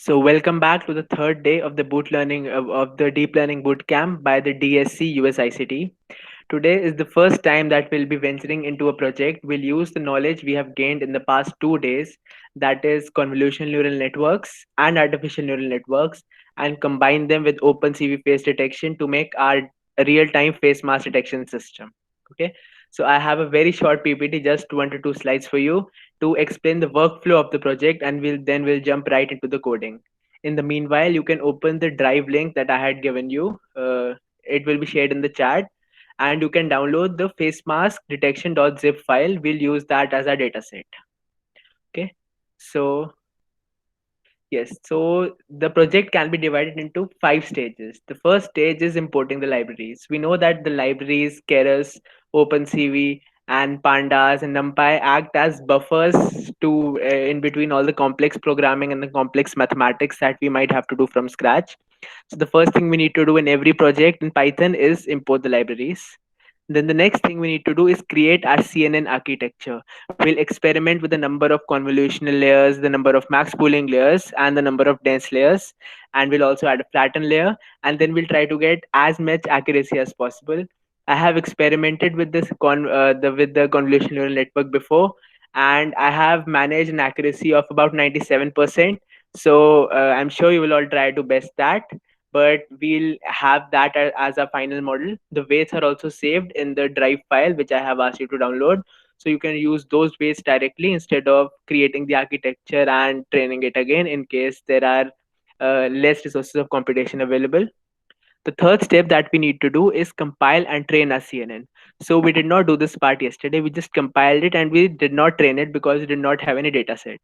So welcome back to the third day of the of the deep learning boot camp by the DSC USICT. Today is the first time that we'll be venturing into a project. We'll use the knowledge we have gained in the past 2 days, that is convolutional neural networks and artificial neural networks, and combine them with OpenCV face detection to make our real-time face mask detection system. Okay, so I have a very short PPT, just 1 to 2 slides for you to explain the workflow of the project, and we'll jump right into the coding. In the meanwhile, you can open the drive link that I had given you. It will be shared in the chat, and you can download the face mask detection.zip file. We'll use that as our data set. Okay, so yes, so the project can be divided into 5 stages. The first stage is importing the libraries. We know that the libraries, Keras, OpenCV, and Pandas and NumPy act as buffers to in between all the complex programming and the complex mathematics that we might have to do from scratch. So the first thing we need to do in every project in Python is import the libraries. Then the next thing we need to do is create our CNN architecture. We'll experiment with the number of convolutional layers, the number of max pooling layers, and the number of dense layers. And we'll also add a flatten layer. And then we'll try to get as much accuracy as possible. I have experimented with with the convolutional neural network before, and I have managed an accuracy of about 97%. So I'm sure you will all try to best that, but we'll have that as a final model. The weights are also saved in the drive file, which I have asked you to download. So you can use those weights directly instead of creating the architecture and training it again in case there are less resources of computation available. The third step that we need to do is compile and train our CNN. So we did not do this part yesterday. We just compiled it and we did not train it because we did not have any data set.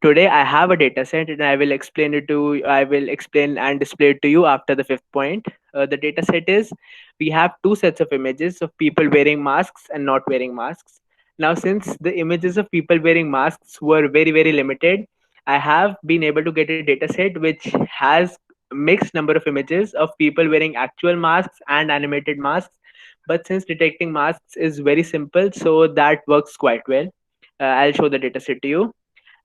Today I have a data set and I will explain and display it to you after the fifth point. The data set is, we have two sets of images of people wearing masks and not wearing masks. Now, since the images of people wearing masks were very, very limited, I have been able to get a data set which has mixed number of images of people wearing actual masks and animated masks. But since detecting masks is very simple, so that works quite well. I'll show the dataset to you.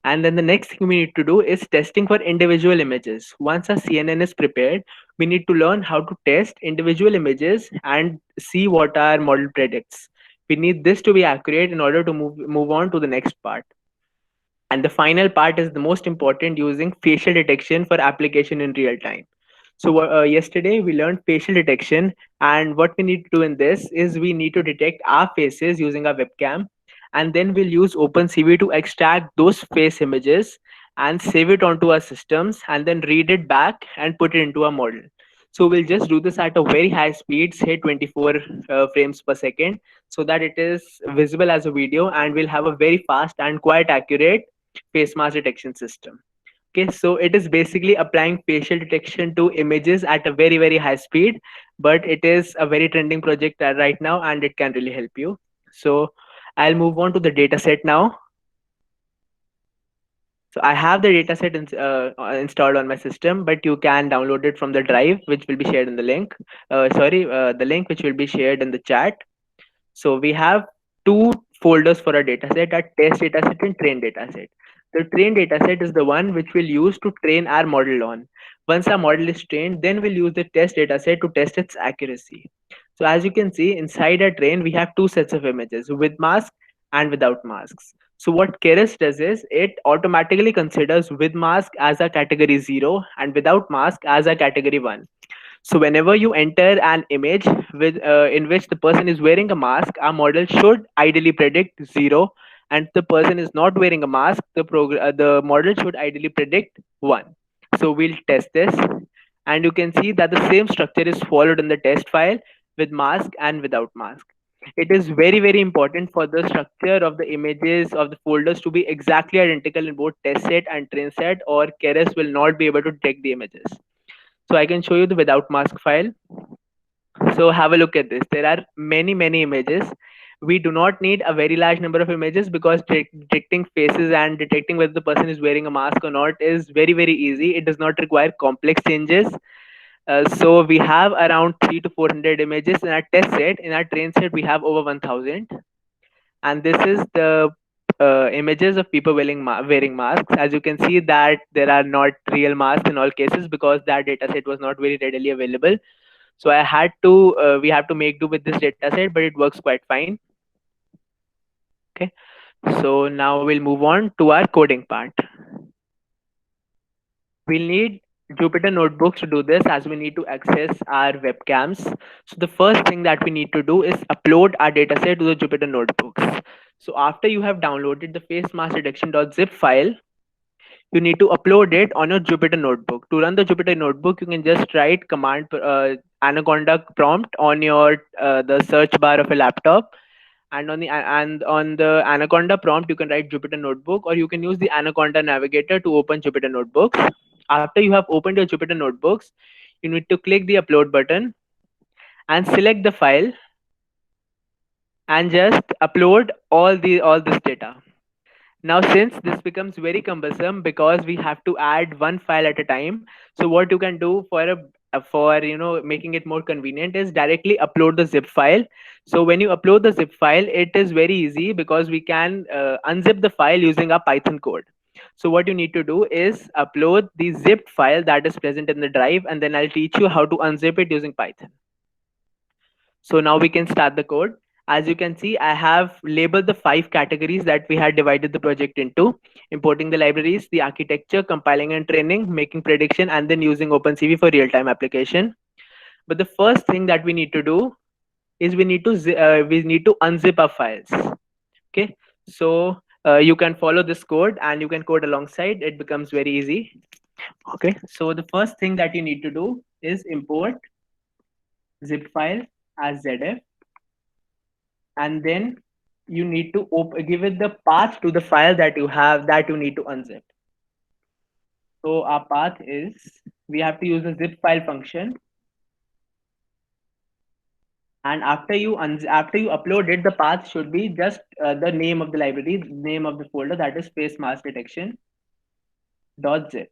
And then the next thing we need to do is testing for individual images. Once our CNN is prepared, we need to learn how to test individual images and see what our model predicts. We need this to be accurate in order to move on to the next part. And the final part is the most important, using facial detection for application in real time. So yesterday we learned facial detection, and what we need to do in this is we need to detect our faces using our webcam, and then we'll use OpenCV to extract those face images and save it onto our systems, and then read it back and put it into a model. So we'll just do this at a very high speed, say 24 frames per second, so that it is visible as a video, and we'll have a very fast and quite accurate face mask detection system. Okay, so it is basically applying facial detection to images at a very, very high speed, but it is a very trending project right now, and it can really help you. So I'll move on to the data set now. So I have the dataset installed on my system, but you can download it from the drive, which will be shared in the link. The link which will be shared in the chat. So we have two folders for our dataset: a test dataset and train dataset. The train dataset is the one which we'll use to train our model on. Once our model is trained, then we'll use the test dataset to test its accuracy. So as you can see, inside our train, we have two sets of images, with mask and without masks. So what Keras does is it automatically considers with mask as a category 0 and without mask as a category 1. So whenever you enter an image in which the person is wearing a mask, our model should ideally predict 0, and the person is not wearing a mask, the model should ideally predict 1. So we'll test this, and you can see that the same structure is followed in the test file, with mask and without mask. It is very, very important for the structure of the images of the folders to be exactly identical in both test set and train set, or Keras will not be able to detect the images. So I can show you the without mask file. So have a look at this. There are many, many images. We do not need a very large number of images because detecting faces and detecting whether the person is wearing a mask or not is very, very easy. It does not require complex changes. So we have around 3 to 400 images in our test set. In our train set, we have over 1,000. And this is the images of people wearing masks. As you can see that there are not real masks in all cases because that data set was not very readily available. So we have to make do with this data set, but it works quite fine. Okay. So now we'll move on to our coding part. We'll need Jupyter notebooks to do this as we need to access our webcams. So the first thing that we need to do is upload our dataset to the Jupyter notebooks. So after you have downloaded the face mask detection.zip file, you need to upload it on your Jupyter notebook. To run the Jupyter notebook, you can just write command anaconda prompt on your the search bar of a laptop, and on the anaconda prompt you can write Jupyter notebook, or you can use the anaconda navigator to open Jupyter notebooks. After you have opened your Jupyter notebooks, you need to click the upload button and select the file and just upload all this data. Now, since this becomes very cumbersome because we have to add one file at a time, so what you can do for making it more convenient is directly upload the zip file. So when you upload the zip file, it is very easy because we can unzip the file using a Python code. So what you need to do is upload the zipped file that is present in the drive, and then I'll teach you how to unzip it using Python. So now we can start the code. As you can see, I have labeled the 5 categories that we had divided the project into: importing the libraries, the architecture, compiling and training, making prediction, and then using OpenCV for real-time application. But the first thing that we need to do is we need to unzip our files. Okay, so you can follow this code and you can code alongside. It becomes very easy. Okay, so the first thing that you need to do is import zip file as ZF, and then you need to give it the path to the file that you have that you need to unzip. So our path is, we have to use the zip file function, and after you upload it, the path should be just the name of the library, name of the folder, that is face mask detection dot zip.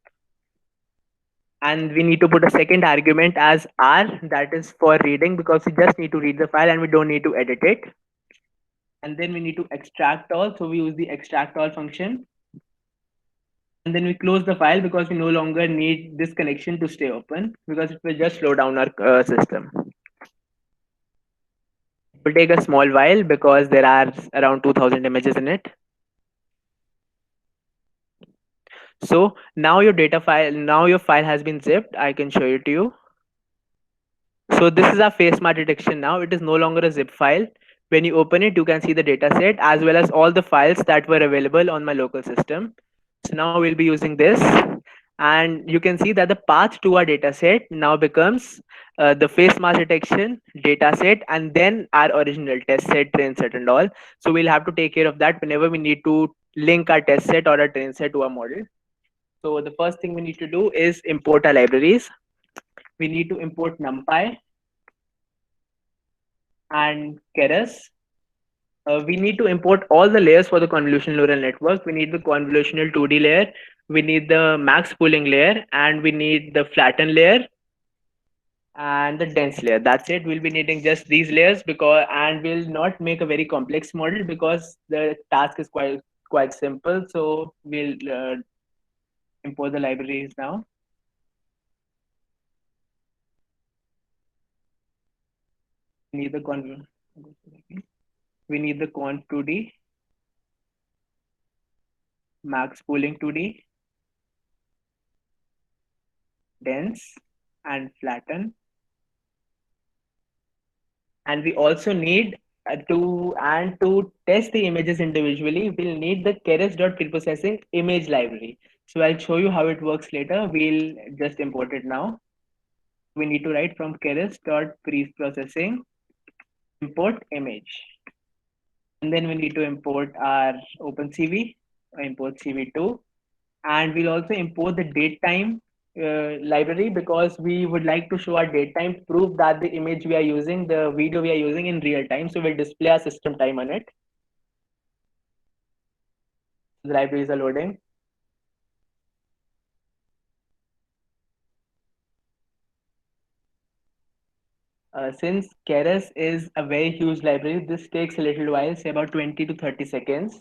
And we need to put a second argument as r, that is for reading, because we just need to read the file and we don't need to edit it. And then we need to extract all, so we use the extract all function, and then we close the file because we no longer need this connection to stay open because it will just slow down our system. It will take a small while because there are around 2000 images in it. So now your file has been zipped. I can show it to you. So this is our face mask detection now. It is no longer a zip file. When you open it, you can see the data set as well as all the files that were available on my local system. So now we'll be using this, and you can see that the path to our data set now becomes the face mask detection data set, and then our original test set, train set, and all. So we'll have to take care of that whenever we need to link our test set or our train set to our model. So the first thing we need to do is import our libraries. We need to import NumPy and Keras. We need to import all the layers for the convolutional neural network. We need the convolutional 2D layer, we need the max pooling layer, and we need the flatten layer and the dense layer. That's it. We'll be needing just these layers, and we'll not make a very complex model because the task is quite simple. So we'll import the libraries now. We need the conv 2D, max pooling 2D, dense, and flatten. And we also need to test the images individually, we'll need the keras.preprocessing image library. So I'll show you how it works later. We'll just import it now. We need to write from keras.preprocessing import image, and then we need to import our OpenCV, import CV2, and we'll also import the datetime library because we would like to show our datetime to prove that the image we are using, the video we are using in real time. So we'll display our system time on it. The libraries are loading. Since Keras is a very huge library, this takes a little while, say about 20 to 30 seconds.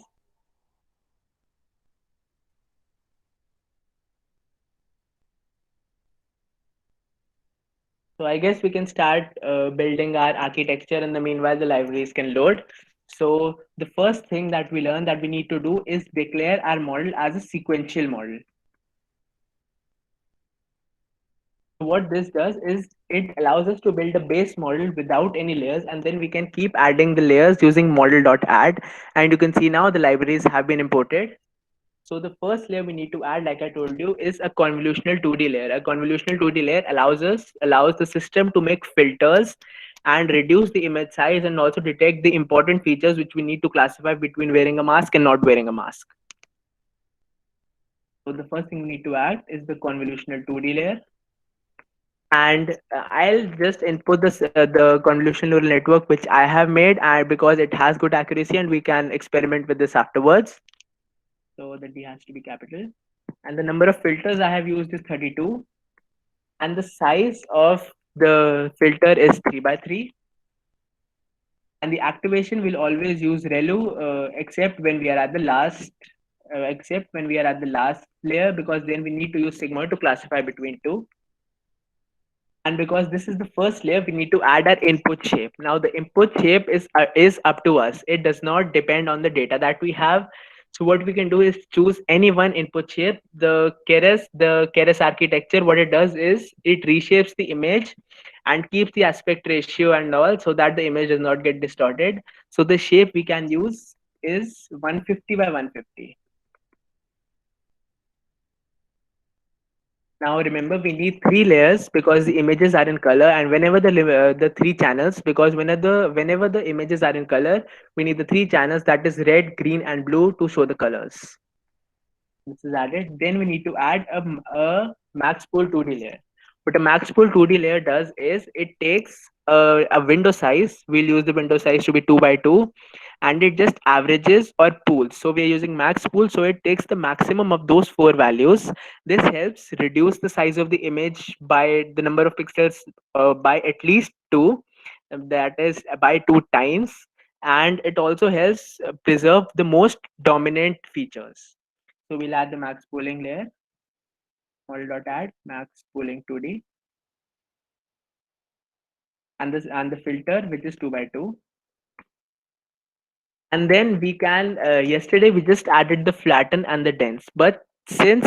So I guess we can start building our architecture, and the meanwhile the libraries can load. So the first thing that we learn that we need to do is declare our model as a sequential model. What this does is it allows us to build a base model without any layers, and then we can keep adding the layers using model.add. And you can see now the libraries have been imported. So the first layer we need to add, like I told you, is a convolutional 2D layer. A convolutional 2D layer allows the system to make filters and reduce the image size, and also detect the important features which we need to classify between wearing a mask and not wearing a mask. So the first thing we need to add is the convolutional 2D layer. And I'll just input the convolutional neural network which I have made, and because it has good accuracy and we can experiment with this afterwards. So the D has to be capital, and the number of filters I have used is 32, and the size of the filter is 3 by 3, and the activation will always use ReLU except when we are at the last layer, because then we need to use sigmoid to classify between two. And because this is the first layer, we need to add our input shape. Now the input shape is up to us. It does not depend on the data that we have. So what we can do is choose any one input shape. The Keras architecture, what it does is it reshapes the image and keeps the aspect ratio and all, so that the image does not get distorted. So the shape we can use is 150 by 150. Now remember, we need three layers because the images are in color, and whenever the three channels, because whenever the images are in color, we need the three channels, that is red, green, and blue, to show the colors. This is added. Then we need to add a max pool 2D layer. What a max pool 2D layer does is it takes a window size. We'll use the window size to be 2 by 2, and it just averages or pools. So we are using max pool, so it takes the maximum of those four values. This helps reduce the size of the image by the number of pixels by at least two, that is by two times, and it also helps preserve the most dominant features. So we'll add the max pooling layer, model.add max pooling 2D, and the filter which is 2 by 2. And then we can yesterday we just added the flatten and the dense, but since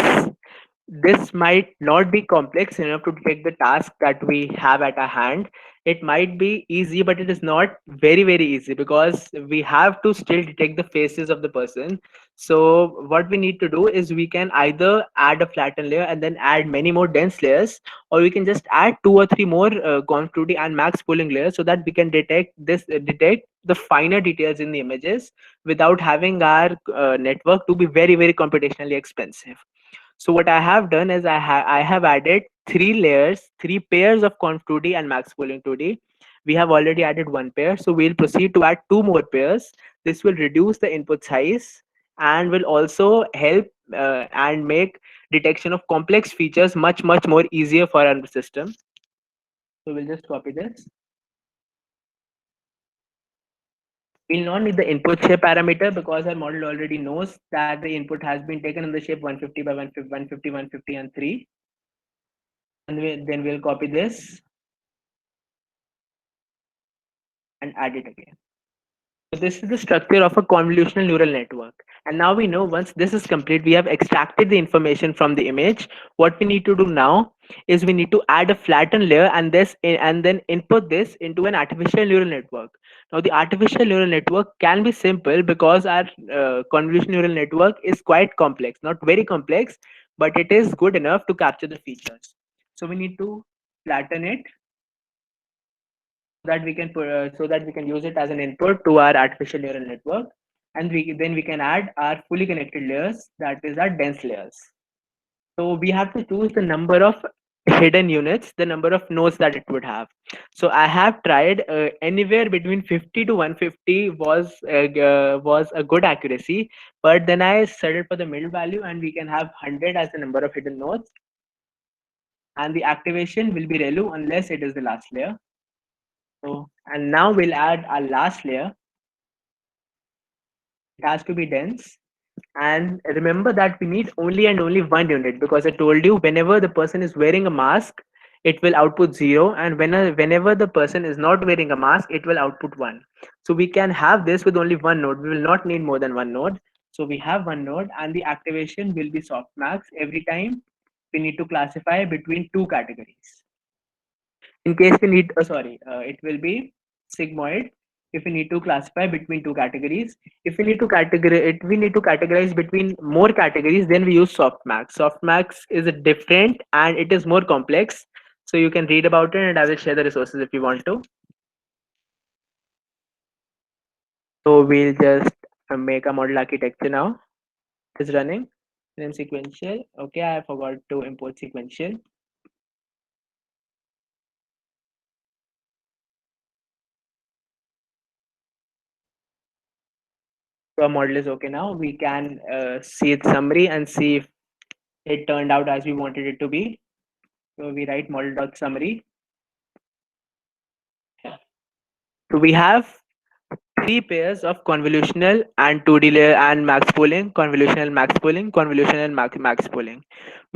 this might not be complex enough to take the task that we have at our hand. It might be easy, but it is not very easy, because we have to still detect the faces of the person. So what we need to do is we can either add a flatten layer and then add many more dense layers, or we can just add two or three more conv2d and max pooling layers, so that we can detect the finer details in the images without having our network to be very computationally expensive. So what I have done is I have added three layers, three pairs of conv2d and max pooling 2D. We have already added one pair, so we'll proceed to add two more pairs. This will reduce the input size and will also help and make detection of complex features much more easier for our system. So we'll just copy this. We'll not need the input shape parameter because our model already knows that the input has been taken in the shape 150 by 150, 150, and 3. And then we'll copy this and add it again. So this is the structure of a convolutional neural network. And now we know once this is complete, we have extracted the information from the image. What we need to do now is we need to add a flatten layer and then input this into an artificial neural network. Now the artificial neural network can be simple because our convolutional neural network is quite complex, not very complex, but it is good enough to capture the features. So we need to flatten it so that we can use it as an input to our artificial neural network, and we can add our fully connected layers, that is our dense layers. So we have to choose the number of hidden units, the number of nodes that it would have. So I have tried anywhere between 50 to 150 was a good accuracy, but then I settled for the middle value, and we can have 100 as the number of hidden nodes, and the activation will be ReLU unless it is the last layer. So, and now we'll add our last layer. It has to be dense. And remember that we need only and only one unit, because I told you whenever the person is wearing a mask, it will output 0, and whenever the person is not wearing a mask, it will output 1. So we can have this with only one node. We will not need more than one node. So we have one node, and the activation will be softmax every time we need to classify between two categories. In case we need, it will be sigmoid if we need to classify between two categories. If we need to categorize between more categories, then we use softmax. Softmax is a different and it is more complex. So you can read about it, and I will share the resources if you want to. So we'll just make a model architecture now. It's running. Then sequential. Okay, I forgot to import sequential. So our model is okay now. We can see its summary and see if it turned out as we wanted it to be. So we write model.summary. So we have three pairs of convolutional and 2D layer and max pooling, convolutional max pooling, convolutional max pooling.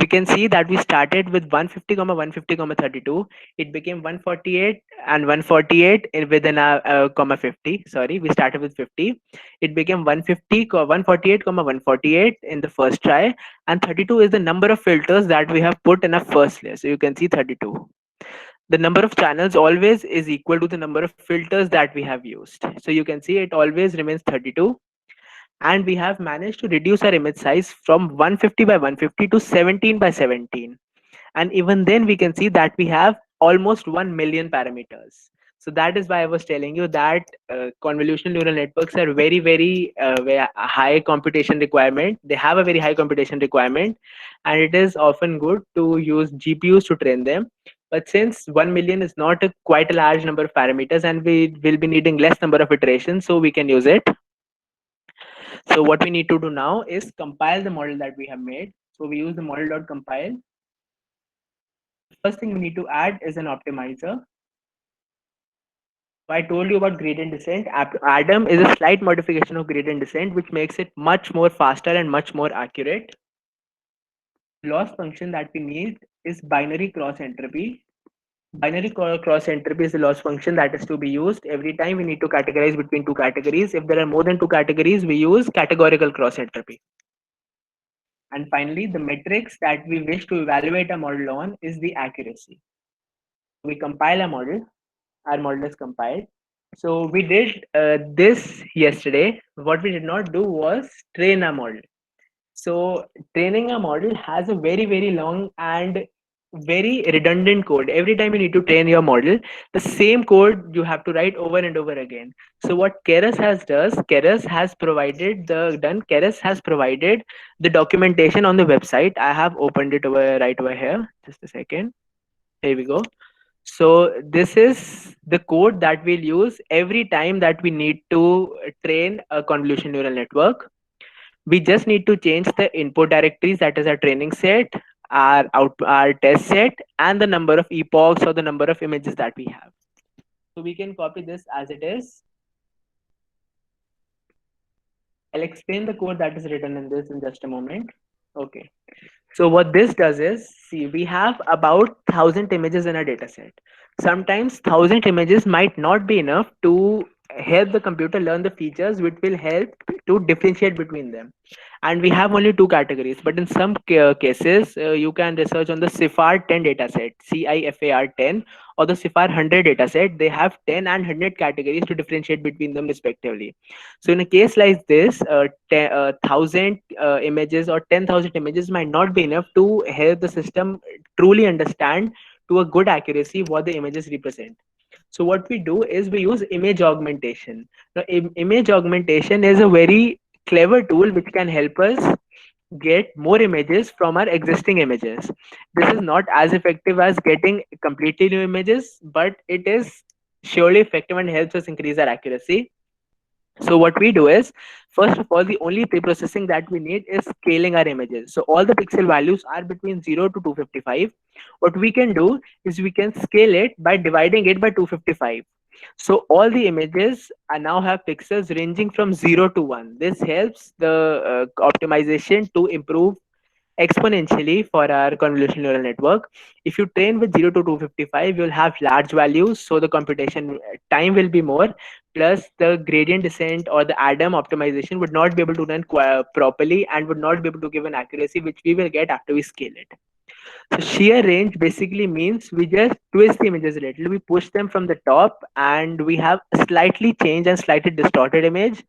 We can see that we started with 150, 150, 32. It became 148 and 148 within a comma 50. Sorry, we started with 50. It became 150, 148, 148 in the first try, and 32 is the number of filters that we have put in a first layer. So you can see 32. The number of channels always is equal to the number of filters that we have used. So you can see it always remains 32. And we have managed to reduce our image size from 150 by 150 to 17 by 17. And even then we can see that we have almost 1 million parameters. So that is why I was telling you that convolutional neural networks are very high computation requirement. They have a very high computation requirement, and it is often good to use GPUs to train them. But since 1 million is not quite a large number of parameters, and we will be needing less number of iterations, so we can use it. So what we need to do now is compile the model that we have made. So we use the model.compile. First thing we need to add is an optimizer. So I told you about gradient descent. Adam is a slight modification of gradient descent, which makes it much more faster and much more accurate. Loss function that we need is binary cross entropy. Binary cross entropy is the loss function that is to be used every time we need to categorize between two categories. If there are more than two categories, we use categorical cross entropy. And finally, the metrics that we wish to evaluate a model on is the accuracy. We compile a model. Our model is compiled. So we did this yesterday. What we did not do was train a model. So training a model has a very long and very redundant code. Every time you need to train your model, the same code you have to write over and over again. So what Keras has provided the documentation on the website. I have opened it right over here. Just a second. Here we go. So this is the code that we'll use every time that we need to train a convolutional neural network. We just need to change the input directories, that is our training set, our test set, and the number of epochs or the number of images that we have. So we can copy this as it is. I'll explain the code that is written in this in just a moment. Okay. So what this does is, see, we have about 1,000 images in a data set. Sometimes 1,000 images might not be enough to help the computer learn the features which will help to differentiate between them. And we have only two categories, but in some cases, you can research on the CIFAR 10 dataset, CIFAR 10, or the CIFAR 100 dataset. They have 10 and 100 categories to differentiate between them respectively. So in a case like this, 1,000 images or 10,000 images might not be enough to help the system truly understand to a good accuracy what the images represent. So what we do is we use image augmentation. Now, image augmentation is a very clever tool which can help us get more images from our existing images. This is not as effective as getting completely new images, but it is surely effective and helps us increase our accuracy. So what we do is, first of all, the only preprocessing that we need is scaling our images. So all the pixel values are between 0 to 255. What we can do is we can scale it by dividing it by 255. So all the images are now have pixels ranging from 0 to 1. This helps the optimization to improve exponentially for our convolutional neural network. If you train with 0 to 255, you'll have large values, so the computation time will be more. Plus, the gradient descent or the Adam optimization would not be able to run properly and would not be able to give an accuracy which we will get after we scale it. So shear range basically means we just twist the images a little. We push them from the top and we have a slightly changed and slightly distorted image,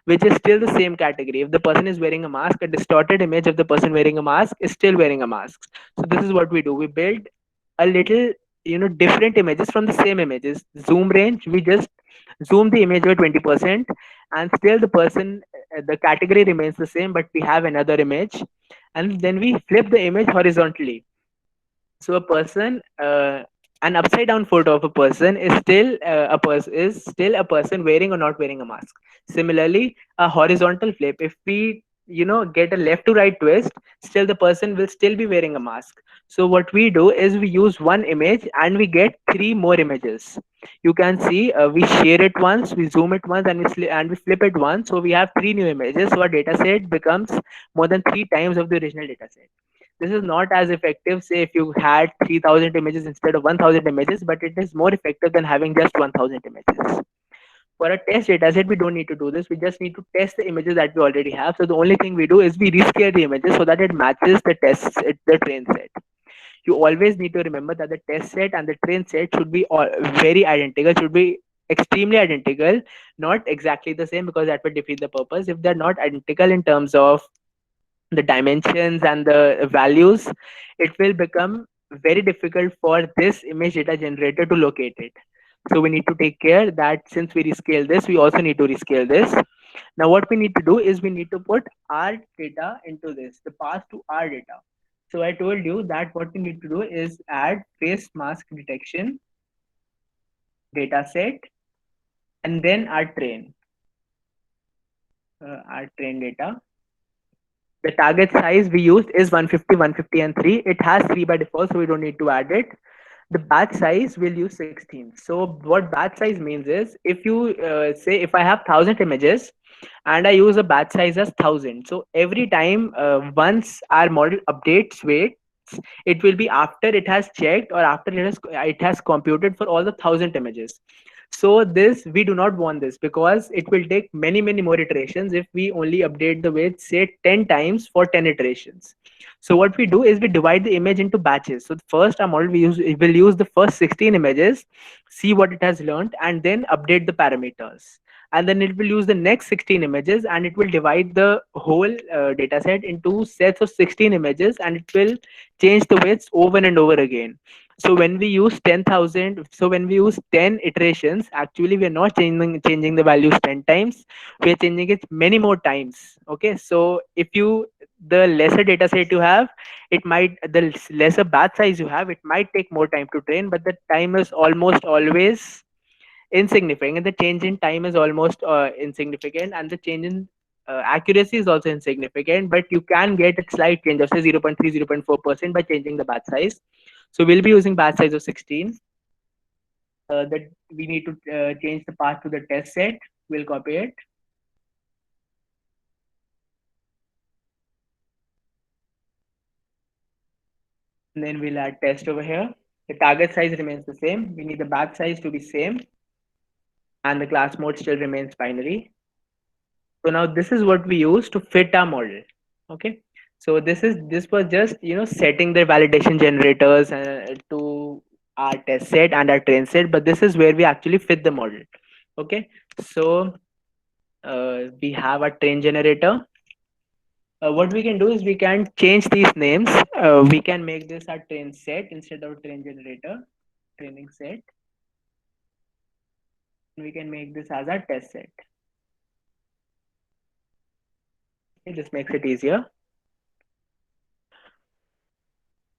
which is still the same category. If the person is wearing a mask, a distorted image of the person wearing a mask is still wearing a mask. So this is what we do. We build a little, different images from the same images. Zoom range, we just zoom the image by 20% and still the category remains the same, but we have another image. And then we flip the image horizontally, so an upside down photo of a person is still a person wearing or not wearing a mask. Similarly, a horizontal flip, if we get a left to right twist, still the person will still be wearing a mask. So what we do is we use one image and we get three more images. You can see we share it once, we zoom it once, and we flip it once. So we have three new images. So our data set becomes more than three times of the original data set. This is not as effective, say, if you had 3000 images instead of 1000 images, but it is more effective than having just 1000 images. For a test dataset, we don't need to do this. We just need to test the images that we already have. So the only thing we do is we rescale the images so that it matches the train set. You always need to remember that the test set and the train set should be very identical, should be extremely identical, not exactly the same, because that would defeat the purpose. If they're not identical in terms of the dimensions and the values, it will become very difficult for this image data generator to locate it. So we need to take care that since we rescale this, we also need to rescale this. Now what we need to do is we need to put our data into this, the path to our data. So I told you that what we need to do is add face mask detection data set and then our train data. The target size we used is 150, 150, and 3. It has 3 by default, so we don't need to add it. The batch size will use 16. So what batch size means is, if you say if I have 1000 images and I use a batch size as 1000, so every time once our model updates weights, it will be after it has checked or after it has computed for all the 1000 images. So this, we do not want this, because it will take many more iterations if we only update the weight, say, 10 times for 10 iterations. So what we do is we divide the image into batches. So first our model will use the first 16 images, see what it has learned, and then update the parameters. And then it will use the next 16 images and it will divide the whole data set into sets of 16 images, and it will change the weights over and over again. So when we use 10,000, so when we use 10 iterations, actually we are not changing the values 10 times. We are changing it many more times. Okay, so if you the lesser data set you have, the lesser batch size you have, it might take more time to train, but the time is almost always insignificant. The change in time is almost insignificant, and the change in accuracy is also insignificant, but you can get a slight change of say 0.3, 0.4% by changing the batch size. So we'll be using batch size of 16. That we need to change the path to the test set. We'll copy it. And then we'll add test over here. The target size remains the same. We need the batch size to be same, and the class mode still remains binary. So now this is what we use to fit our model. Okay. So this was just setting the validation generators to our test set and our train set, but this is where we actually fit the model. Okay. So we have a train generator. What we can do is we can change these names. We can make this our train set instead of train generator, training set. We can make this as our test set. Okay, this makes it easier.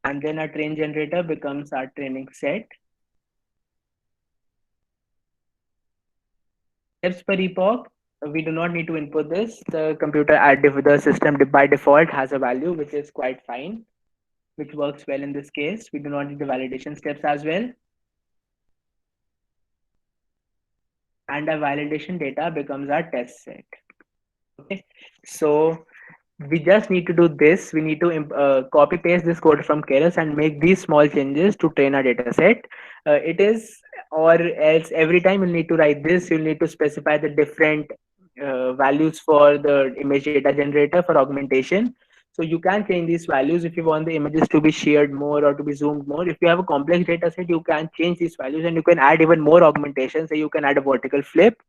And then our train generator becomes our training set. Steps per epoch, we do not need to input this. The computer the system by default has a value which is quite fine, which works well in this case. We do not need the validation steps as well. And our validation data becomes our test set. Okay, so We just need to do this. We need to copy paste this code from Keras and make these small changes to train our data set. It is, or else every time you'll need to write this, you'll need to specify the different values for the image data generator for augmentation. So you can change these values if you want the images to be shared more or to be zoomed more. If you have a complex data set, you can change these values and you can add even more augmentation. So you can add a vertical flip,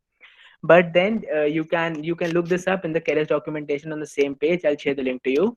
but then you can look this up in the Keras documentation on the same page. I'll share the link to you.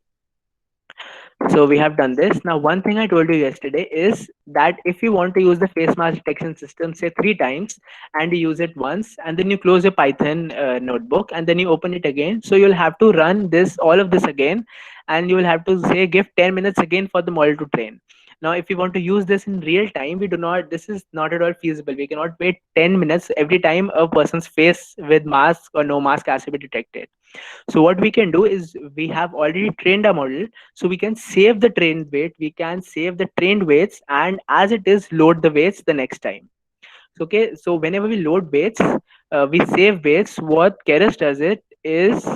So we have done this. Now, one thing I told you yesterday is that if you want to use the face mask detection system, say 3 times, and you use it once, and then you close your Python notebook, and then you open it again. So you'll have to run this, all of this again, and you will have to say give 10 minutes again for the model to train. Now, if you want to use this in real time, we do not. This is not at all feasible. We cannot wait 10 minutes every time a person's face with mask or no mask has to be detected. So what we can do is we have already trained a model, so we can save the trained weight, we can save the trained weights, and as it is, load the weights the next time. So, okay, so whenever we load weights, we save weights. What Keras does it is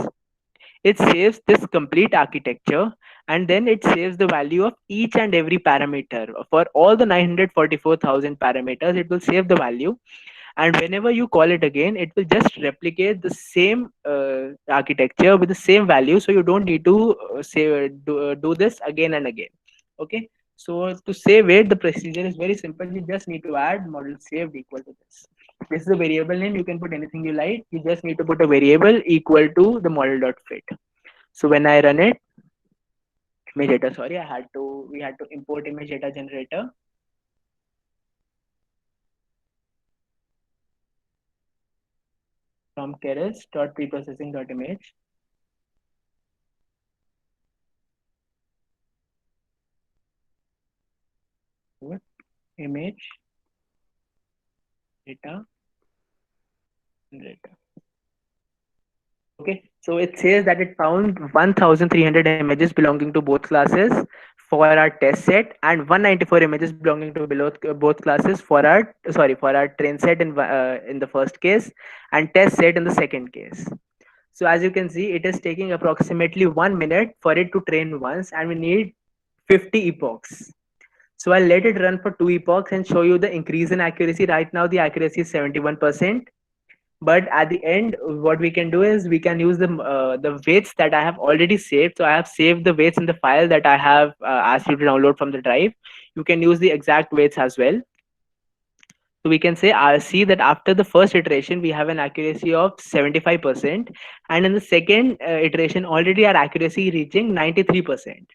it saves this complete architecture, and then it saves the value of each and every parameter for all the 944,000 parameters. It will save the value, and whenever you call it again, it will just replicate the same architecture with the same value, so you don't need to do this again and again. Okay, so to save it, the procedure is very simple. You just need to add model saved equal to this is a variable name. You can put anything you like. You just need to put a variable equal to the model dot fit. So when I run it, image data, sorry, we had to import image data generator from keras dot preprocessing dot image. Image data generator. Okay, so it says that it found 1,300 images belonging to both classes for our test set, and 194 images belonging to both classes for our train set in the first case, and test set in the second case. So as you can see, it is taking approximately 1 minute for it to train once, and we need 50 epochs. So I'll let it run for 2 epochs and show you the increase in accuracy. Right now, the accuracy is 71%. But at the end, what we can do is we can use the weights that I have already saved. So I have saved the weights in the file that I have asked you to download from the drive. You can use the exact weights as well. So we can say I see that after the first iteration we have an accuracy of 75%, and in the second iteration already our accuracy reaching 93%.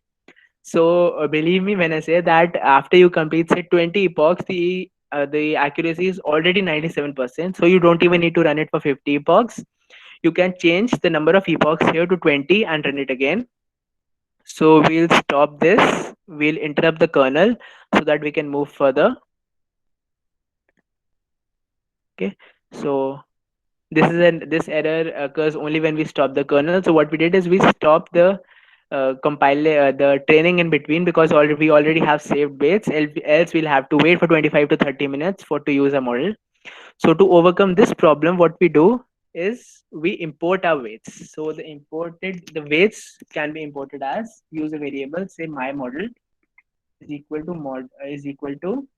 So believe me when I say that after you complete say 20 epochs, the accuracy is already 97%. So you don't even need to run it for 50 epochs. You can change the number of epochs here to 20 and run it again. So we'll stop this. We'll interrupt the kernel so that we can move further. Okay. So this error occurs only when we stop the kernel. So what we did is we stopped the the training in between, because we already have saved weights. Else we'll have to wait for 25 to 30 minutes for to use a model. So to overcome this problem, what we do is we import our weights. So the weights can be imported as use a variable, say my model is equal to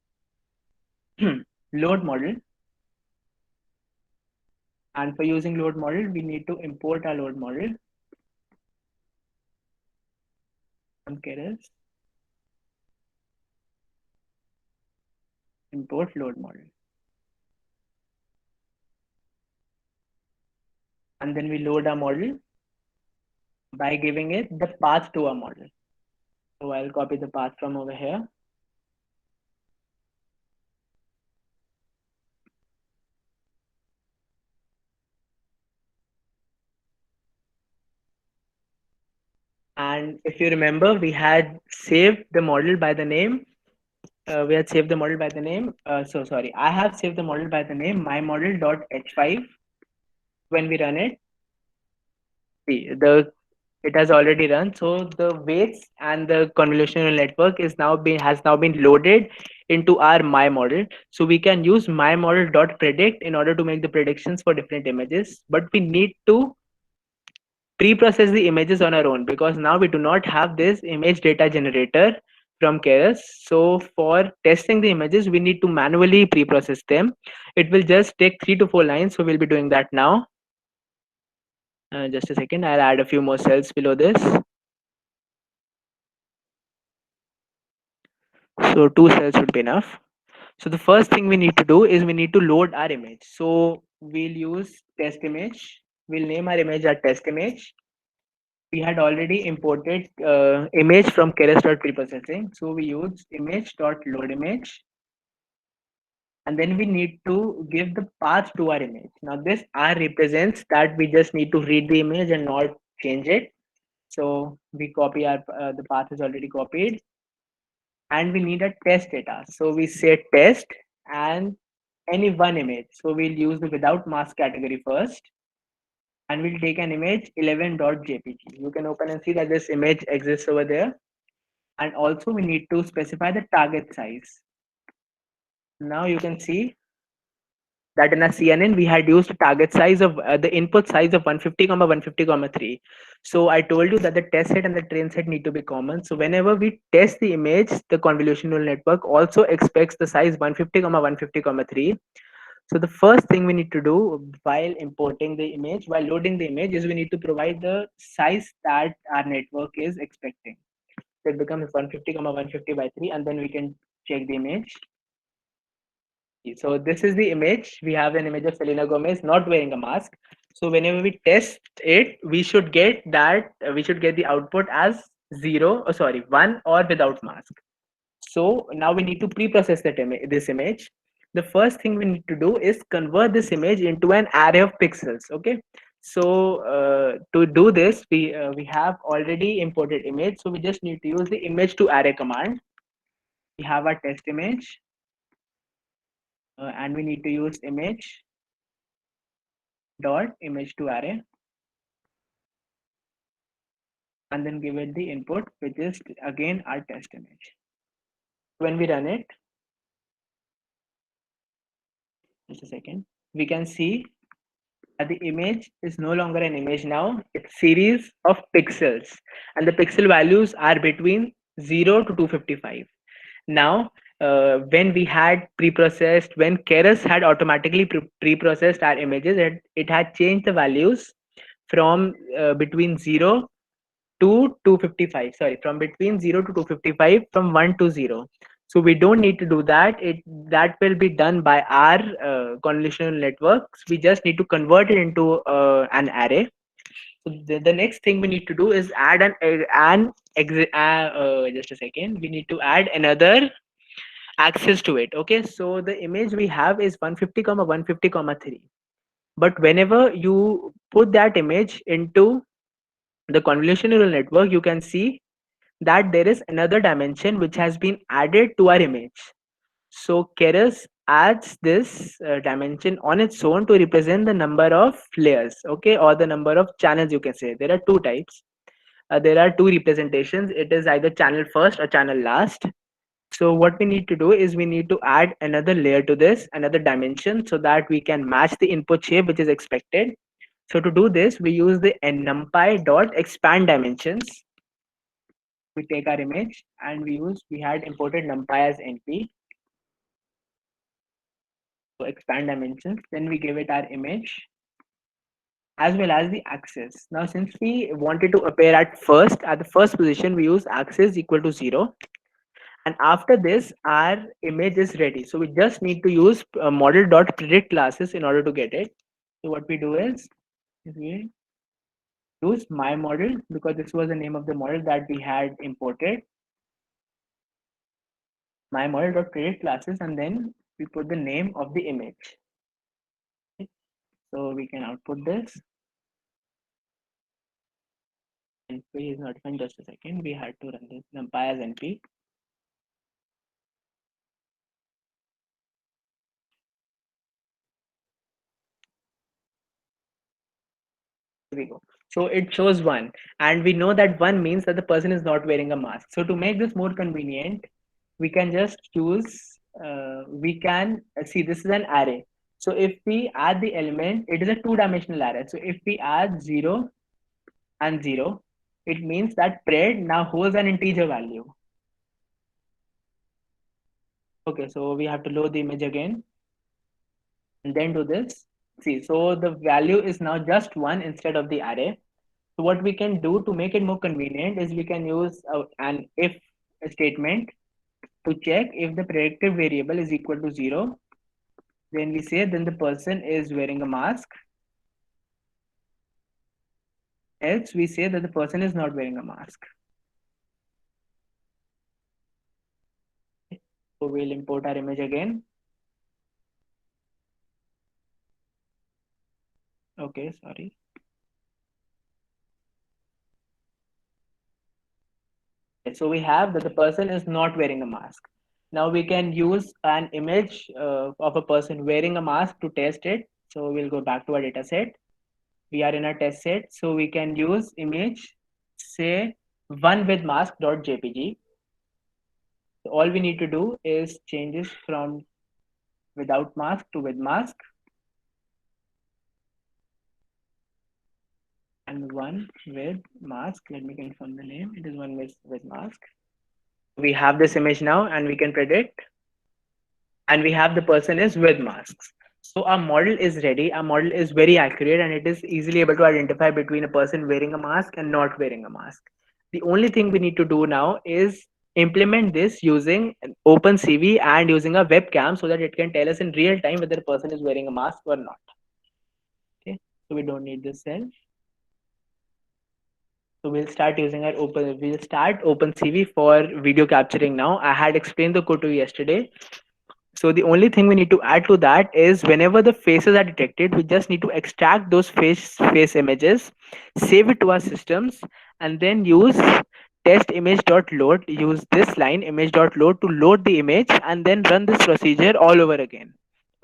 load model. And for using load model, we need to import our load model from Keras, import load model. And then we load our model by giving it the path to our model. So I'll copy the path from over here. And if you remember, we had saved the model by the name. So sorry, I have saved the model by the name my model.h5. When we run it, see it has already run. So the weights and the convolutional network has now been loaded into our my model. So we can use my model.predict in order to make the predictions for different images. But we need to pre-process the images on our own, because now we do not have this image data generator from Keras. So for testing the images, we need to manually pre-process them. It will just take 3 to 4 lines. So we'll be doing that now. Just a second. I'll add a few more cells below this. So 2 cells should be enough. So the first thing we need to do is we need to load our image. So we'll use test image. We'll name our image as test image. We had already imported image from keras.preprocessing. So we use image.loadImage, and then we need to give the path to our image. Now this R represents that we just need to read the image and not change it. So we copy our the path is already copied, and we need a test data. So we say test and any one image. So we'll use the without mask category first, and we'll take an image 11.jpg. You can open and see that this image exists over there. And also we need to specify the target size. Now you can see that in a CNN we had used target size of the input size of 150 comma 150 comma 3. So I told you that the test set and the train set need to be common. So whenever we test the image, the convolutional network also expects the size 150 comma 150 comma 3. So the first thing we need to do while importing the image, while loading the image, is we need to provide the size that our network is expecting. So it becomes 150 comma 150 by 3, and then we can check the image. So this is the image. We have an image of Selena Gomez not wearing a mask. So whenever we test it, we should get that we should get the output as 0, or sorry, 1 or without mask. So now we need to pre-process this image. The first thing we need to do is convert this image into an array of pixels. Okay. So to do this, we have already imported image. So we just need to use the image to array command. We have our test image, and we need to use image dot image to array, and then give it the input, which is again our test image. When we run it, just a second, we can see that the image is no longer an image now. It's series of pixels, and the pixel values are between 0 to 255. Now when we had pre-processed, when Keras had automatically pre-processed our images, it had changed the values from between 0 to 255, sorry, from between 0 to 255, from 1 to 0. So we don't need to do that. That will be done by our convolutional networks. We just need to convert it into an array. So the next thing we need to do is add just a second, we need to add another access to it. Okay, so the image we have is 150 comma 150 comma 3, but whenever you put that image into the convolutional network, you can see that there is another dimension which has been added to our image. So Keras adds this dimension on its own to represent the number of layers, okay, or the number of channels. You can say there are two types. There are two representations. It is either channel first or channel last. So what we need to do is we need to add another layer to this, another dimension, so that we can match the input shape which is expected. So to do this, we use the numpy dot expand dimensions. We take our image and we had imported numpy as np. So expand dimensions, then we give it our image as well as the axis. Now since we wanted to appear at the first position, we use axis equal to 0. And after this, our image is ready. So we just need to use model.predict classes in order to get it. So what we do is we use my model, because this was the name of the model that we had imported. My model.predict classes, and then we put the name of the image. Okay. So we can output this. NP is not fine. Just a second. We had to run this numpy as NP. Here we go. So it shows 1, and we know that 1 means that the person is not wearing a mask. So to make this more convenient, we can just choose. We can see this is an array. So if we add the element, it is a two-dimensional array. So if we add 0, and 0, it means that pred now holds an integer value. Okay, so we have to load the image again and then do this. See, so the value is now just 1 instead of the array. So what we can do to make it more convenient is we can use an if statement to check if the predictive variable is equal to 0. Then we say then the person is wearing a mask. Else we say that the person is not wearing a mask. So we'll import our image again. Okay, sorry. So we have that the person is not wearing a mask. Now we can use an image of a person wearing a mask to test it. So we'll go back to our data set. We are in a test set. So we can use image, say one with mask.jpg. So all we need to do is change this from without mask to with mask. And one with mask. Let me confirm the name. It is one with mask. We have this image now and we can predict. And we have the person is with masks. So our model is ready. Our model is very accurate and it is easily able to identify between a person wearing a mask and not wearing a mask. The only thing we need to do now is implement this using an OpenCV and using a webcam so that it can tell us in real time whether a person is wearing a mask or not. Okay, so we don't need this cell. So we'll start using we'll start OpenCV for video capturing now. I had explained the code to you yesterday. So the only thing we need to add to that is whenever the faces are detected, we just need to extract those face images, save it to our systems, and then use test image.load, use this line image.load to load the image and then run this procedure all over again.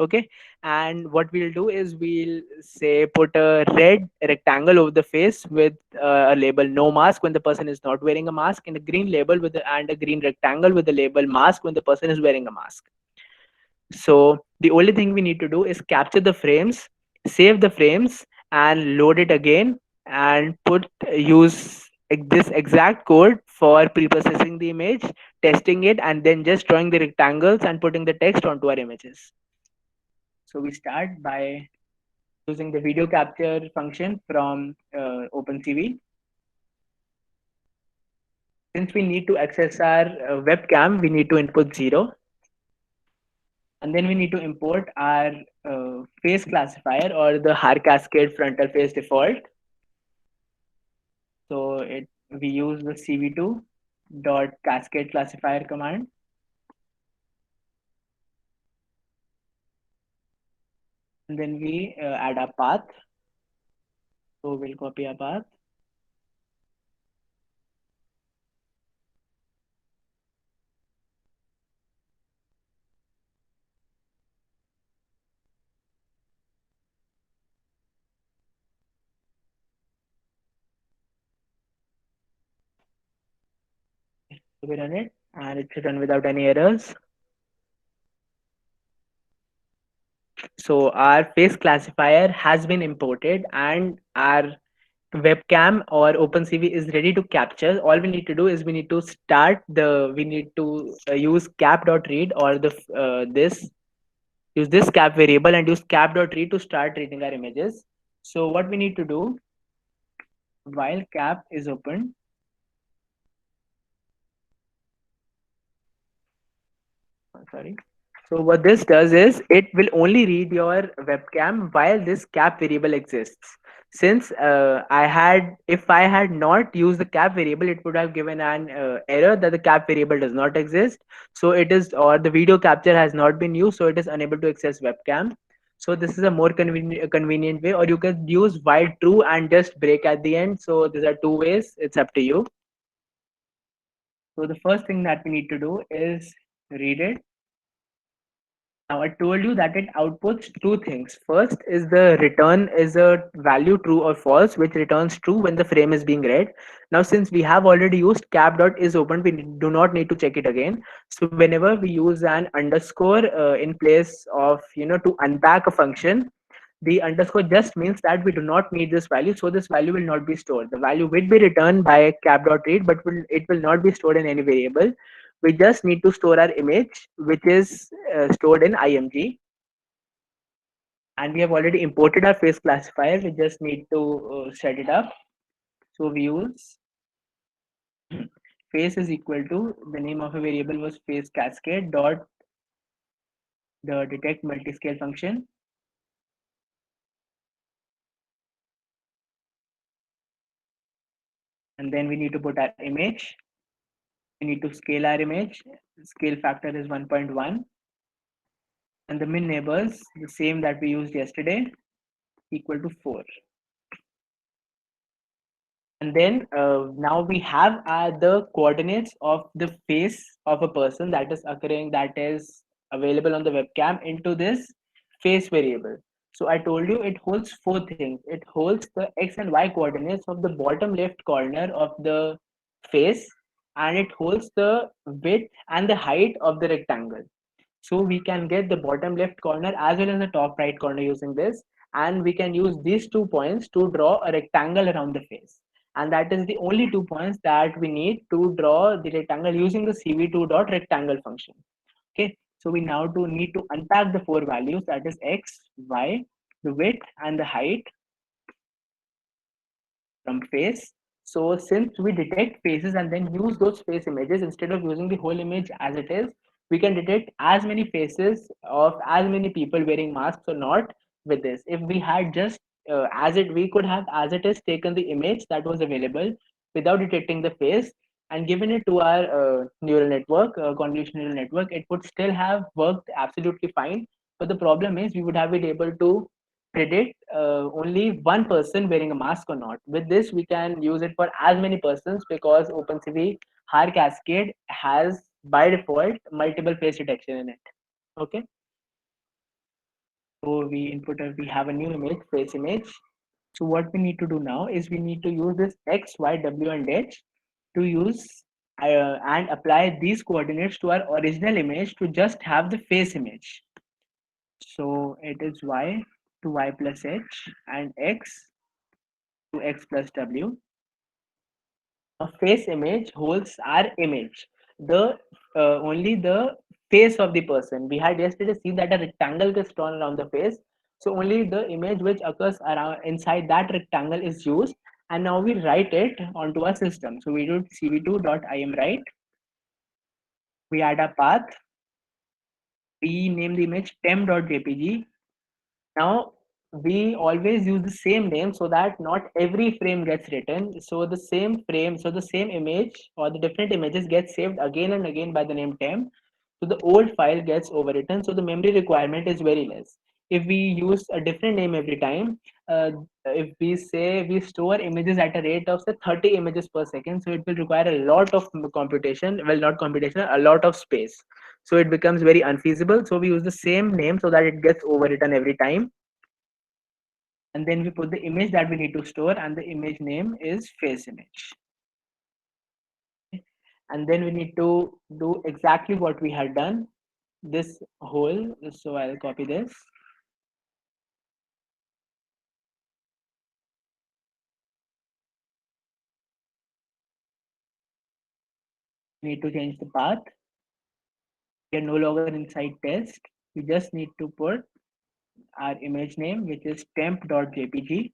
Okay, and what we'll do is we'll say put a red rectangle over the face with a label no mask when the person is not wearing a mask, and a green label with and a green rectangle with the label mask when the person is wearing a mask. So the only thing we need to do is capture the frames, save the frames, and load it again, and use this exact code for pre-processing the image, testing it, and then just drawing the rectangles and putting the text onto our images. So we start by using the video capture function from OpenCV. Since we need to access our webcam, we need to input 0. And then we need to import our face classifier or the Har Cascade frontal face default. So we use the cv2 dot cascade classifier command. And then we add a path. So we'll copy a path. So we run it and it should run without any errors. So our face classifier has been imported and our webcam or OpenCV is ready to capture. All we need to do is we need to use cap.read or use this cap variable and use cap.read to start reading our images. So what we need to do while cap is open, sorry. So what this does is it will only read your webcam while this cap variable exists. Since if I had not used the cap variable, it would have given an error that the cap variable does not exist. So or the video capture has not been used, so it is unable to access webcam. So this is a more convenient way, or you can use while true and just break at the end. So these are two ways. It's up to you. So the first thing that we need to do is read it. Now I told you that it outputs two things. First is the return is a value true or false, which returns true when the frame is being read. Now since we have already used cap.isOpen, we do not need to check it again. So whenever we use an underscore in place of to unpack a function, The underscore just means that we do not need this value, so this value will not be stored. The value will be returned by cap.read, but it will not be stored in any variable. We just need to store our image, which is stored in img, and we have already imported our face classifier. We just need to set it up. So we use face is equal to, the name of a variable was face cascade dot the detect multiscale function, and then we need to put our image. We need to scale our image. Scale factor is 1.1, and the min neighbors, the same that we used yesterday, equal to 4. And then now we have the coordinates of the face of a person that is occurring, that is available on the webcam, into this face variable. So I told you it holds four things. It holds the x and y coordinates of the bottom left corner of the face, and it holds the width and the height of the rectangle. So we can get the bottom left corner as well as the top right corner using this, and we can use these 2 points to draw a rectangle around the face. And that is the only 2 points that we need to draw the rectangle using the cv2 dot rectangle function. Okay, so we now do need to unpack the four values, that is x, y, the width and the height from face. So since we detect faces and then use those face images instead of using the whole image as it is, we can detect as many faces of as many people wearing masks or not with this. If we had just we could have as it is taken the image that was available without detecting the face and given it to our neural network, convolutional neural network, it would still have worked absolutely fine. But the problem is we would have been able to predict only one person wearing a mask or not. With this, we can use it for as many persons because OpenCV Har Cascade has by default multiple face detection in it. Okay, so we have a new image, face image. So what we need to do now is we need to use this x, y, w, and h to use and apply these coordinates to our original image to just have the face image. So it is y to y plus h and x to x plus w. A face image holds our image, the only the face of the person. We had yesterday seen that a rectangle is drawn around the face, so only the image which occurs around inside that rectangle is used. And now we write it onto our system. So we do cv2.imWrite. We add a path. We name the image temp.jpg. Now we always use the same name so that not every frame gets written. So the same frame, so the same image or the different images get saved again and again by the name temp. So the old file gets overwritten. So the memory requirement is very less. If we use a different name every time, if we say we store images at a rate of say 30 images per second, so it will require a lot of computation. Well, not computation, a lot of space. So it becomes very unfeasible. So we use the same name so that it gets overwritten every time, and then we put the image that we need to store, and the image name is face image. And then we need to do exactly what we had done, this whole. So I'll copy this. We need to change the path. We are no longer inside test. We just need to put our image name, which is temp.jpg.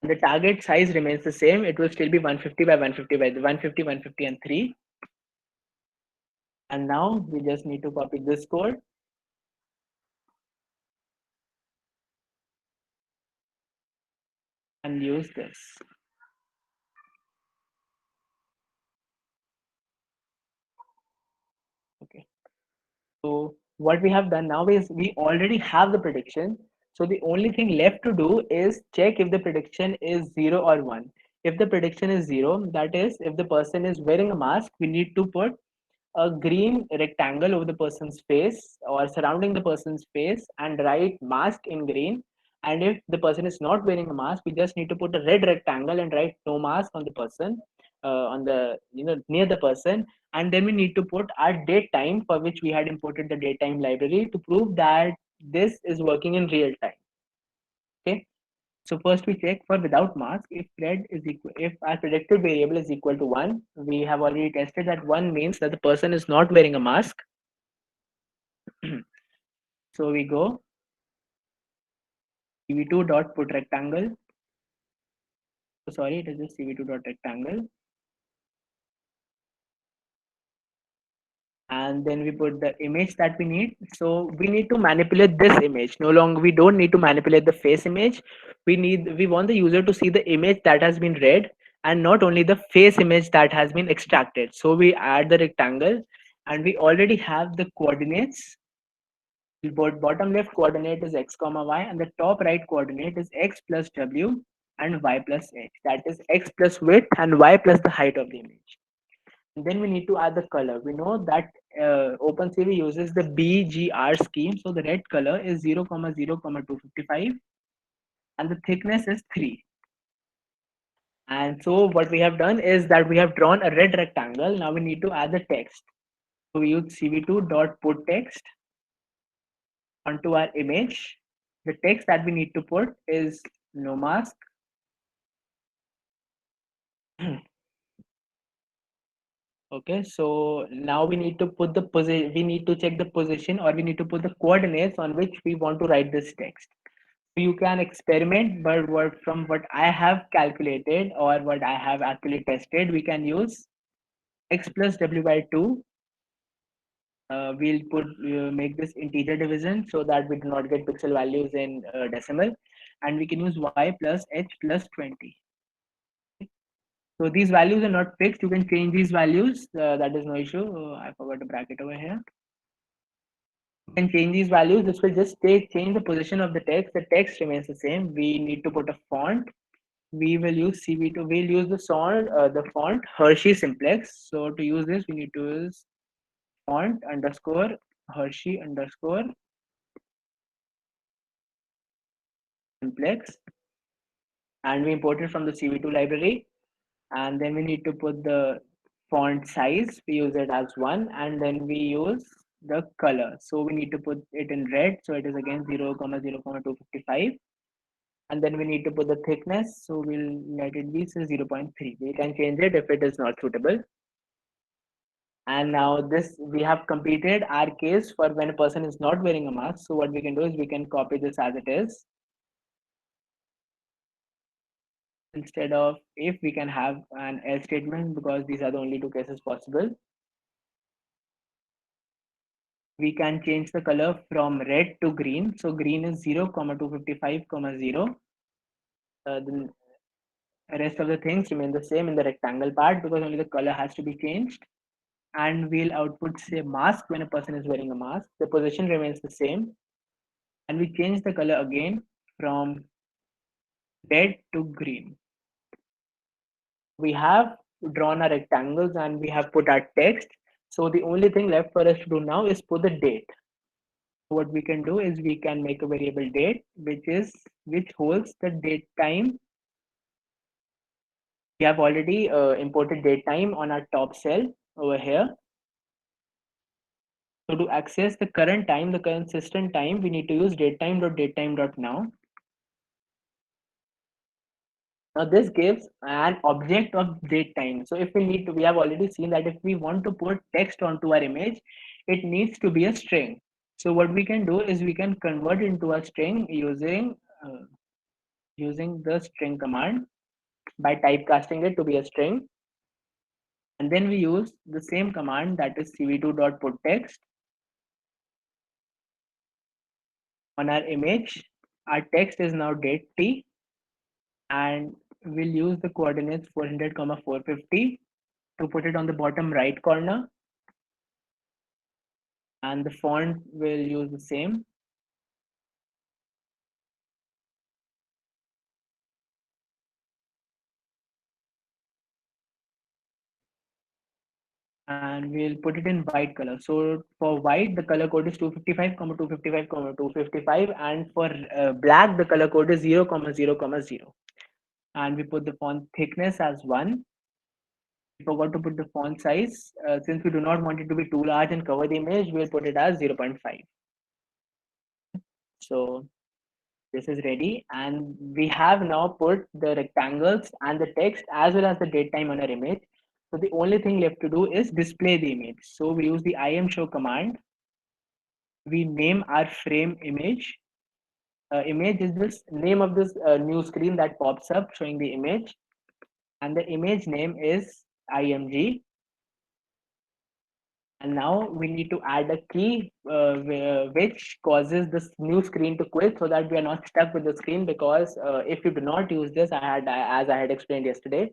The target size remains the same. It will still be 150 by 150 by 150, 150, and 3. And now we just need to copy this code and use this. Okay. So what we have done now is we already have the prediction. So the only thing left to do is check if the prediction is 0 or 1. If the prediction is 0, that is, if the person is wearing a mask, we need to put a green rectangle over the person's face or surrounding the person's face and write mask in green. And if the person is not wearing a mask, we just need to put a red rectangle and write no mask on the person, on the near the person. And then we need to put our date time, for which we had imported the date time library, to prove that this is working in real time. Okay. So first we check for without mask if red is equal, if our predicted variable is equal to 1. We have already tested that 1 means that the person is not wearing a mask. So we go cv2 dot put rectangle. So sorry, it is just cv2 dot rectangle, and then we put the image that we need. So we need to manipulate this image. No longer we don't need to manipulate the face image. We want the user to see the image that has been read and not only the face image that has been extracted. So we add the rectangle, and we already have the coordinates. The bottom left coordinate is x comma y, and the top right coordinate is x plus w and y plus h. That is x plus width and y plus the height of the image. And then we need to add the color. We know that OpenCV uses the BGR scheme. So the red color is 0, 0, 255, and the thickness is 3. And so what we have done is that we have drawn a red rectangle. Now we need to add the text. So we use cv2 dot put text onto our image. The text that we need to put is no mask. Okay, so now we need to put the position, we need to check the position, or we need to put the coordinates on which we want to write this text. So you can experiment, but from what I have calculated or what I have actually tested, we can use x plus w by 2. We'll make this integer division so that we do not get pixel values in decimal, and we can use y plus h plus 20. So these values are not fixed. You can change these values. That is no issue. I forgot to bracket over here. You can change these values. This will just change the position of the text. The text remains the same. We need to put a font. We will use cv2. We'll use the font Hershey Simplex. So to use this, we need to use font underscore Hershey underscore Simplex, and we import it from the cv2 library. And then we need to put the font size. We use it as 1, and then we use the color. So we need to put it in red. So it is again 0, 0, 255. And then we need to put the thickness. So we'll let it be 0.3. We can change it if it is not suitable. And now this, we have completed our case for when a person is not wearing a mask. So what we can do is we can copy this as it is. Instead of if, we can have an else statement, because these are the only two cases possible. We can change the color from red to green. So green is 0, 255, 0. The rest of the things remain the same in the rectangle part, because only the color has to be changed. And we'll output say mask when a person is wearing a mask. The position remains the same. And we change the color again from red to green. We have drawn our rectangles and we have put our text. So the only thing left for us to do now is put the date. What we can do is we can make a variable date, which holds the date time. We have already imported date time on our top cell over here. So to access the current time, the consistent time, we need to use datetime.datetime.now. Now this gives an object of date time. So if we need to, we have already seen that if we want to put text onto our image, it needs to be a string. So what we can do is we can convert into a string using the string command by typecasting it to be a string. And then we use the same command, that is cv2.putText. On our image, our text is now date t, and we'll use the coordinates 400, 450 to put it on the bottom right corner, and the font will use the same. And we'll put it in white color. So for white, the color code is 255, 255, 255, and for black, the color code is 0, 0, 0. And we put the font thickness as 1. We forgot to put the font size. Since we do not want it to be too large and cover the image, we'll put it as 0.5. So this is ready, and we have now put the rectangles and the text as well as the date time on our image. So the only thing left to do is display the image. So we use the imshow command. We name our frame image. Image is this name of this new screen that pops up showing the image, and the image name is img. And now we need to add a key which causes this new screen to quit so that we are not stuck with the screen, because if you do not use this, as I had explained yesterday,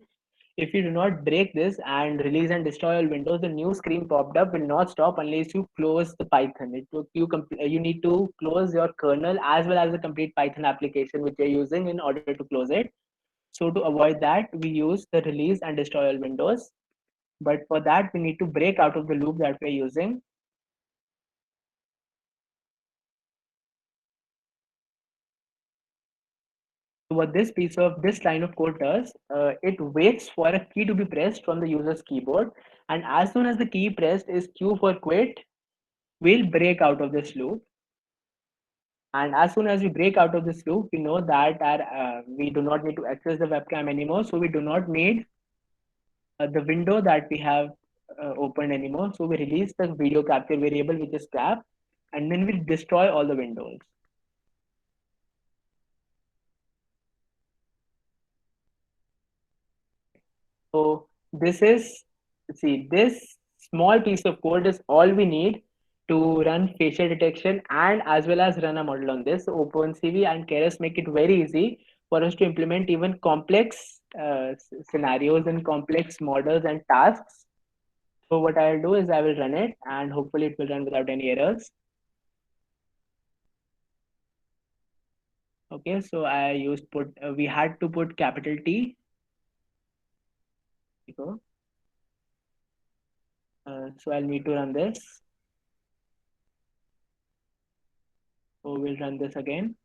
if you do not break this and release and destroy all windows, the new screen popped up will not stop unless you close the Python. You need to close your kernel as well as the complete Python application which you're using in order to close it. So to avoid that, we use the release and destroy all windows. But for that, we need to break out of the loop that we're using. So what this line of code does, it waits for a key to be pressed from the user's keyboard, and as soon as the key pressed is Q for quit, we'll break out of this loop. And as soon as we break out of this loop, we know that we do not need to access the webcam anymore. So we do not need the window that we have opened anymore. So we release the video capture variable, which is cap, and then we destroy all the windows. So this small piece of code is all we need to run facial detection and as well as run a model on this. So OpenCV and Keras make it very easy for us to implement even complex scenarios and complex models and tasks. So what I'll do is I will run it and hopefully it will run without any errors. Okay, so we had to put capital T. So I'll need to run this. So we'll run this again.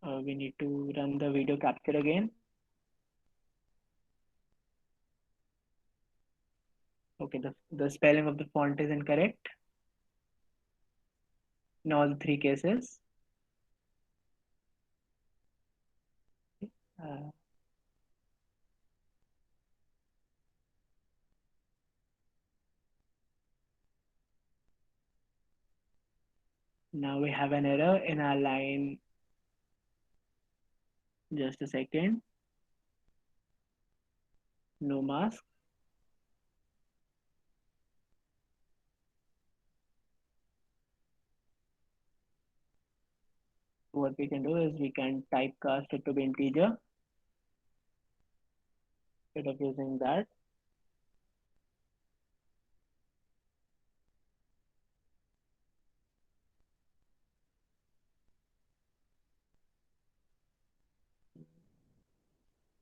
We need to run the video capture again. Okay, the spelling of the font is incorrect in all three cases. Uh, Now we have an error in our line. Just a second. No mask. What we can do is we can typecast it to be integer instead of using that.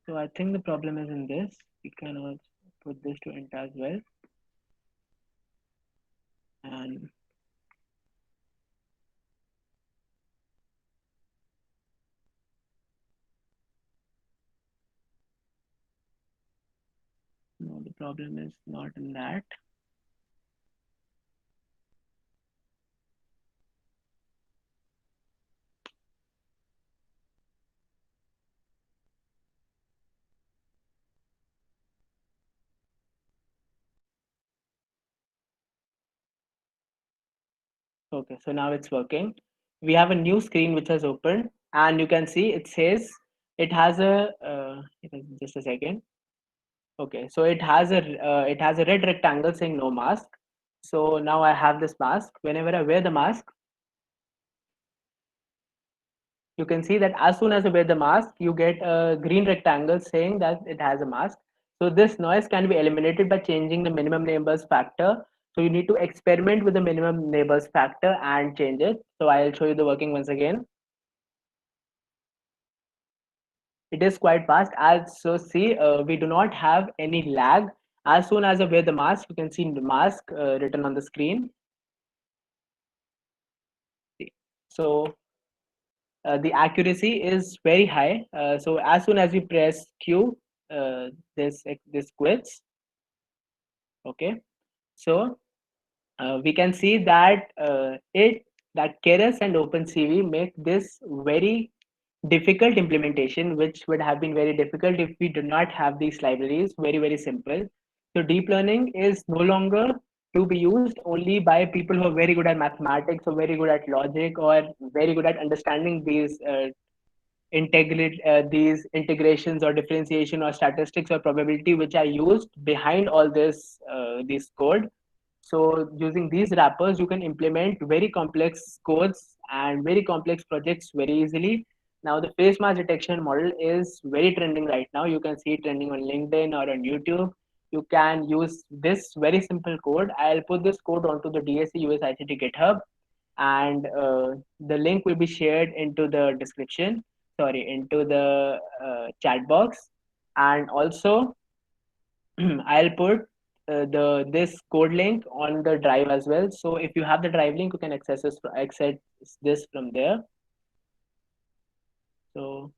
So I think the problem is in this. We can also put this to int as well. And no, the problem is not in that. Okay, so now it's working. We have a new screen which has opened, and you can see it says it has a just a second. Okay, so it has a red rectangle saying no mask. So now I have this mask. Whenever I wear the mask, you can see that as soon as you wear the mask, you get a green rectangle saying that it has a mask. So this noise can be eliminated by changing the minimum neighbors factor. So you need to experiment with the minimum neighbors factor and change it. So I'll show you the working once again. It is quite fast. As so see, we do not have any lag. As soon as I wear the mask, you can see the mask written on the screen. So The accuracy is very high. So as soon as we press Q, this quits. Okay. So we can see that Keras and OpenCV make this very difficult implementation, which would have been very difficult if we do not have these libraries. Very simple. So deep learning is no longer to be used only by people who are very good at mathematics or very good at logic or very good at understanding these integrations or differentiation or statistics or probability which are used behind all this code. So using these wrappers, you can implement very complex codes and very complex projects very easily. Now the face mask detection model is very trending right now. You can see it trending on LinkedIn or on YouTube. You can use this very simple code. I'll put this code onto the DSC USICT GitHub, and the link will be shared into the description, sorry, into the chat box. And also I'll put the this code link on the drive as well. So if you have the drive link, you can access this from there. So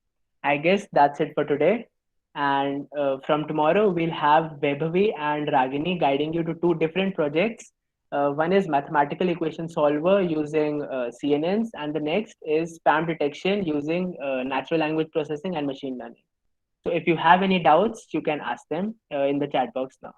I guess that's it for today. And from tomorrow, we'll have Vaibhavi and Ragini guiding you to two different projects. One is mathematical equation solver using CNNs, and the next is spam detection using natural language processing and machine learning. So if you have any doubts, you can ask them in the chat box now.